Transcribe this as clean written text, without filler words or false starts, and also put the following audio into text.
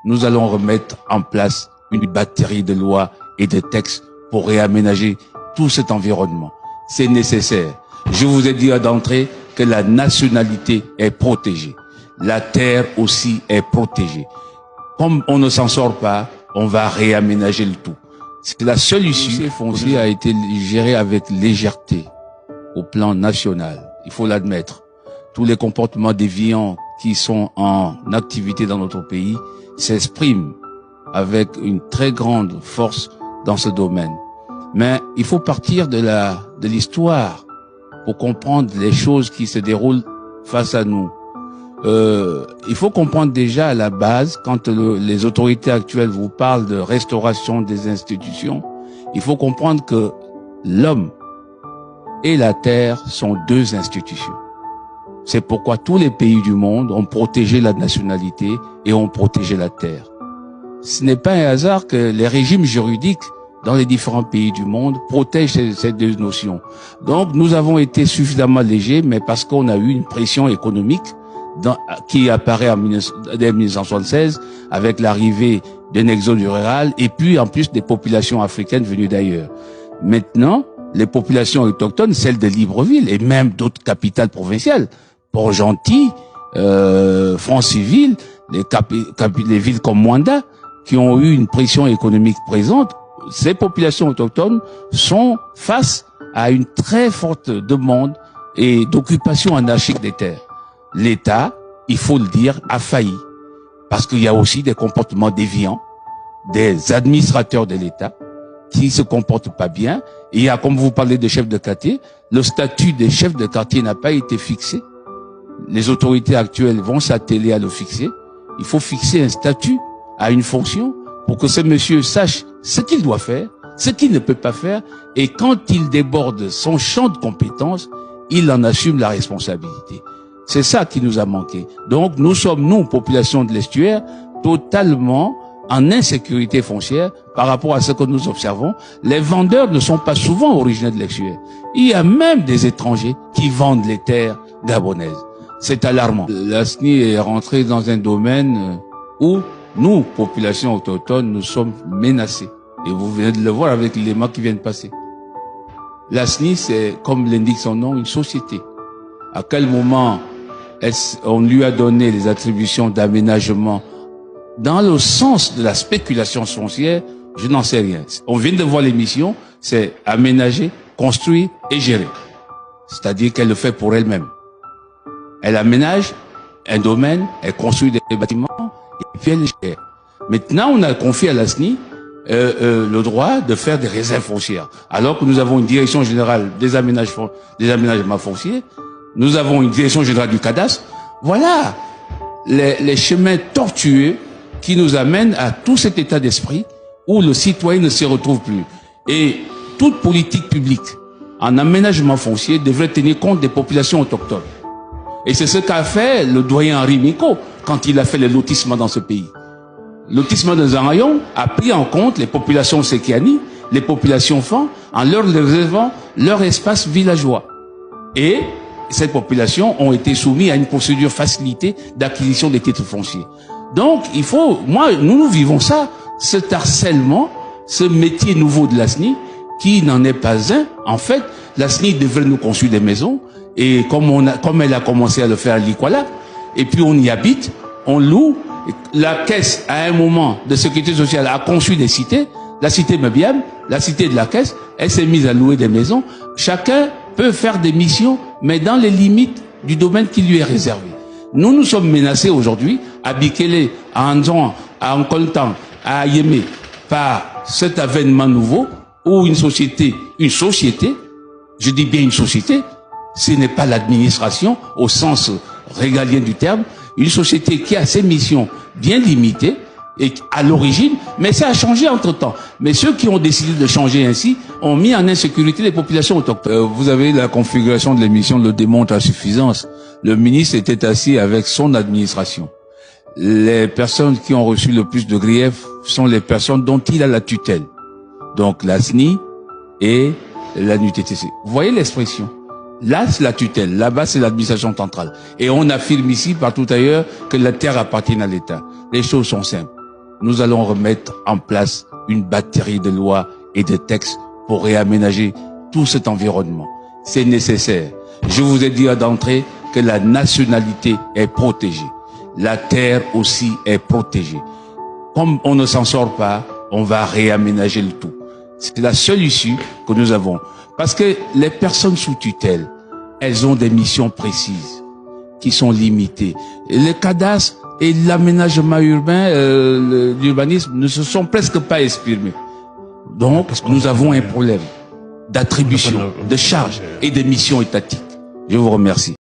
nous allons remettre en place une batterie de lois et de textes pour réaménager tout cet environnement. C'est nécessaire. Je vous ai dit d'entrée que la nationalité est protégée. La terre aussi est protégée. Comme on ne s'en sort pas, on va réaménager le tout. C'est la seule issue. Le foncier a été géré avec légèreté au plan national. Il faut l'admettre. Tous les comportements déviants qui sont en activité dans notre pays s'expriment avec une très grande force dans ce domaine. Mais il faut partir de l'histoire pour comprendre les choses qui se déroulent face à nous. Il faut comprendre déjà à la base, quand les autorités actuelles vous parlent de restauration des institutions, il faut comprendre que l'homme et la terre sont deux institutions. C'est pourquoi tous les pays du monde ont protégé la nationalité et ont protégé la terre. Ce n'est pas un hasard que les régimes juridiques dans les différents pays du monde protègent ces deux notions. Donc nous avons été suffisamment légers, mais parce qu'on a eu une pression économique qui apparaît en 1976 avec l'arrivée d'un exode rural et puis en plus des populations africaines venues d'ailleurs. Maintenant, les populations autochtones, celles de Libreville et même d'autres capitales provinciales, Port-Gentil, Franceville, les villes comme Mwanda, qui ont eu une pression économique présente, ces populations autochtones sont face à une très forte demande et d'occupation anarchique des terres. L'État, il faut le dire, a failli. Parce qu'il y a aussi des comportements déviants, des administrateurs de l'État qui se comportent pas bien. Et il y a, comme vous parlez de chefs de quartier, le statut des chefs de quartier n'a pas été fixé. Les autorités actuelles vont s'atteler à le fixer. Il faut fixer un statut à une fonction pour que ce monsieur sache ce qu'il doit faire, ce qu'il ne peut pas faire, et quand il déborde son champ de compétences, il en assume la responsabilité. C'est ça qui nous a manqué. Donc nous sommes, nous, population de l'estuaire, totalement en insécurité foncière par rapport à ce que nous observons. Les vendeurs ne sont pas souvent originaires de l'estuaire. Il y a même des étrangers qui vendent les terres gabonaises. C'est alarmant. La SNI est rentrée dans un domaine où nous, population autochtone, nous sommes menacés. Et vous venez de le voir avec les mois qui viennent passer. La SNI, c'est, comme l'indique son nom, une société. À quel moment on lui a donné les attributions d'aménagement dans le sens de la spéculation foncière? Je n'en sais rien. On vient de voir l'émission, c'est aménager, construire et gérer. C'est-à-dire qu'elle le fait pour elle-même. Elle aménage un domaine, elle construit des bâtiments, et puis elle gère. Maintenant, on a confié à la SNI le droit de faire des réserves foncières. Alors que nous avons une direction générale des aménagements fonciers, nous avons une direction générale du cadastre. Voilà les chemins tortueux qui nous amènent à tout cet état d'esprit où le citoyen ne se retrouve plus. Et toute politique publique en aménagement foncier devrait tenir compte des populations autochtones. Et c'est ce qu'a fait le doyen Henri Miko quand il a fait le lotissement dans ce pays. Le lotissement de Zanayon a pris en compte les populations Sekiani, les populations Fan, en leur réservant leur espace villageois. Et ces populations ont été soumises à une procédure facilitée d'acquisition des titres fonciers. Donc, il faut, nous vivons ça, cet harcèlement, ce métier nouveau de la SNI, qui n'en est pas un. En fait, la SNI devrait nous construire des maisons, et comme elle a commencé à le faire à l'Ikwala, et puis on y habite, on loue. La caisse, à un moment, de sécurité sociale a conçu des cités, la cité Mebiam, la cité de la caisse, elle s'est mise à louer des maisons. Chacun peut faire des missions, mais dans les limites du domaine qui lui est réservé. Nous sommes menacés aujourd'hui, à Bikele, à Anzon, à Nkoltan, à Yémé, par cet avènement nouveau, où une société, je dis bien une société, ce n'est pas l'administration au sens régalien du terme, une société qui a ses missions bien limitées et à l'origine, mais ça a changé entre-temps. Mais ceux qui ont décidé de changer ainsi ont mis en insécurité les populations autochtones. Vous avez la configuration de l'émission le démontre à suffisance. Le ministre était assis avec son administration. Les personnes qui ont reçu le plus de griefs sont les personnes dont il a la tutelle. Donc la SNI et la NUTTC. Vous voyez l'expression? Là, c'est la tutelle. Là-bas, c'est l'administration centrale. Et on affirme ici, partout ailleurs, que la terre appartient à l'État. Les choses sont simples. nous allons remettre en place une batterie de lois et de textes pour réaménager tout cet environnement. C'est nécessaire. Je vous ai dit d'entrée que la nationalité est protégée. La terre aussi est protégée. Comme on ne s'en sort pas, on va réaménager le tout. C'est la seule issue que nous avons. Parce que les personnes sous tutelle, elles ont des missions précises qui sont limitées. Et le cadastre et l'aménagement urbain, l'urbanisme ne se sont presque pas exprimés. Donc, nous avons un problème d'attribution, de charges et de missions étatiques. Je vous remercie.